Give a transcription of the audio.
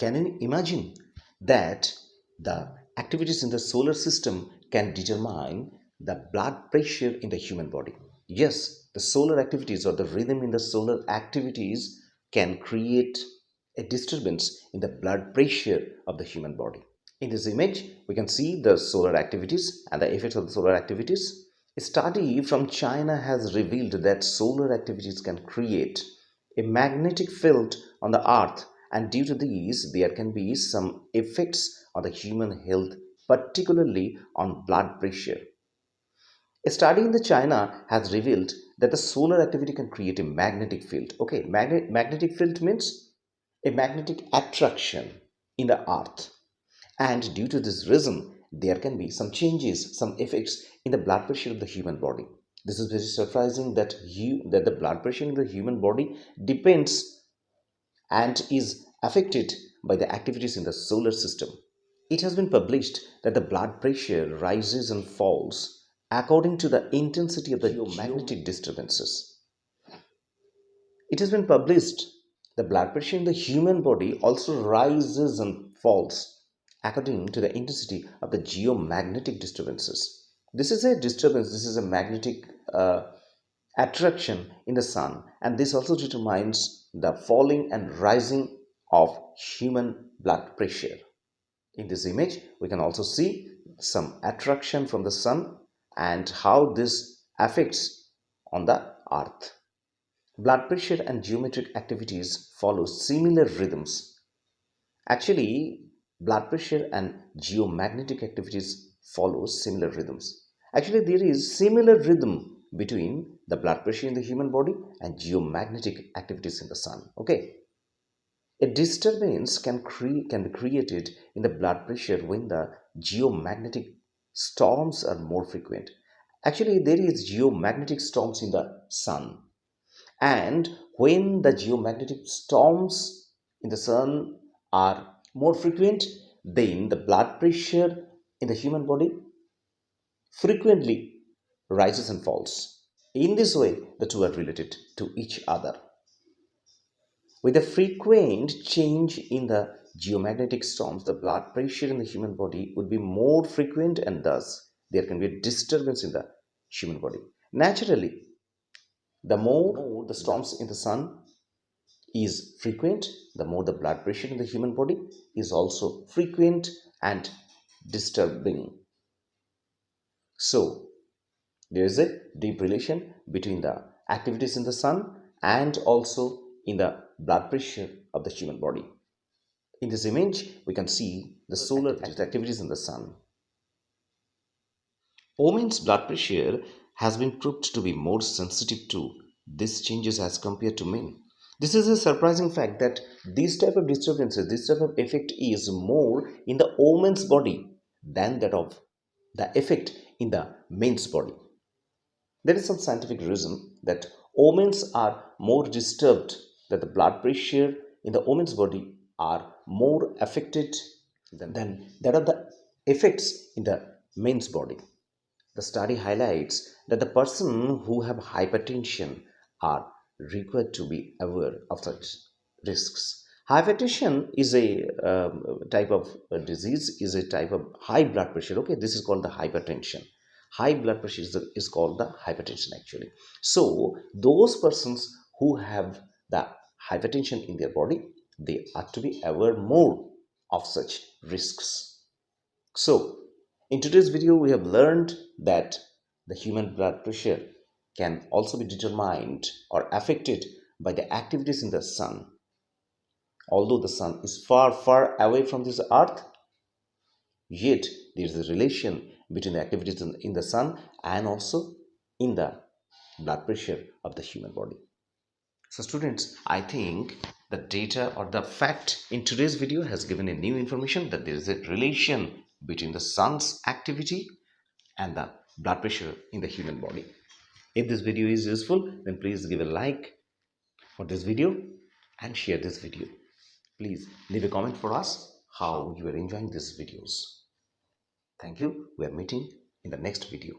Can you imagine that the activities in the solar system can determine the blood pressure in the human body? Yes, the solar activities or the rhythm in the solar activities can create a disturbance in the blood pressure of the human body. In this image, we can see the solar activities and the effects of the solar activities. A study from China has revealed that solar activities can create a magnetic field on the earth, and due to these there can be some effects on the human health, particularly on blood pressure. A study in the China has revealed that the solar activity can create a magnetic field. Okay, magnetic field means a magnetic attraction in the earth, and due to this reason there can be some changes, some effects in the blood pressure of the human body. This is very surprising that the blood pressure in the human body depends and is affected by the activities in the solar system. It has been published that the blood pressure rises and falls according to the intensity of the geomagnetic disturbances. It has been published the blood pressure in the human body also rises and falls according to the intensity of the geomagnetic disturbances. This is a disturbance, this is a magnetic attraction in the sun, and this also determines the falling and rising of human blood pressure. In this image, we can also see some attraction from the sun and how this affects on the earth. Blood pressure and geometric activities follow similar rhythms. Actually, blood pressure and geomagnetic activities follow similar rhythms. Actually, there is similar rhythm between the blood pressure in the human body and geomagnetic activities in the sun. Okay. A disturbance can be created in the blood pressure when the geomagnetic storms are more frequent. Actually, there is geomagnetic storms in the sun, and when the geomagnetic storms in the sun are more frequent, then the blood pressure in the human body frequently rises and falls. In this way, the two are related to each other. With a frequent change in the geomagnetic storms, the blood pressure in the human body would be more frequent, and thus there can be a disturbance in the human body. Naturally, the more the storms in the sun is frequent, the more the blood pressure in the human body is also frequent and disturbing. So, there is a deep relation between the activities in the sun and also in the blood pressure of the human body. In this image, we can see the solar activities in the sun. Women's blood pressure has been proved to be more sensitive to these changes as compared to men. This is a surprising fact that this type of disturbances, this type of effect is more in the woman's body than that of the effect in the men's body. There is some scientific reason that women's are more disturbed, that the blood pressure in the woman's body are more affected than that of the effects in the men's body. The study highlights that the person who have hypertension are required to be aware of such risks. Hypertension is a type of disease, is a type of high blood pressure. Okay, this is called the hypertension. High blood pressure is called the hypertension actually. So those persons who have the hypertension in their body, they are to be aware more of such risks. So, in today's video, we have learned that the human blood pressure can also be determined or affected by the activities in the sun. Although the sun is far, far away from this earth, yet there is a relation between the activities in the sun and also in the blood pressure of the human body. So students, I think the data or the fact in today's video has given a new information that there is a relation between the sun's activity and the blood pressure in the human body. If this video is useful, then please give a like for this video and share this video. Please leave a comment for us how you are enjoying these videos. Thank you. We are meeting in the next video.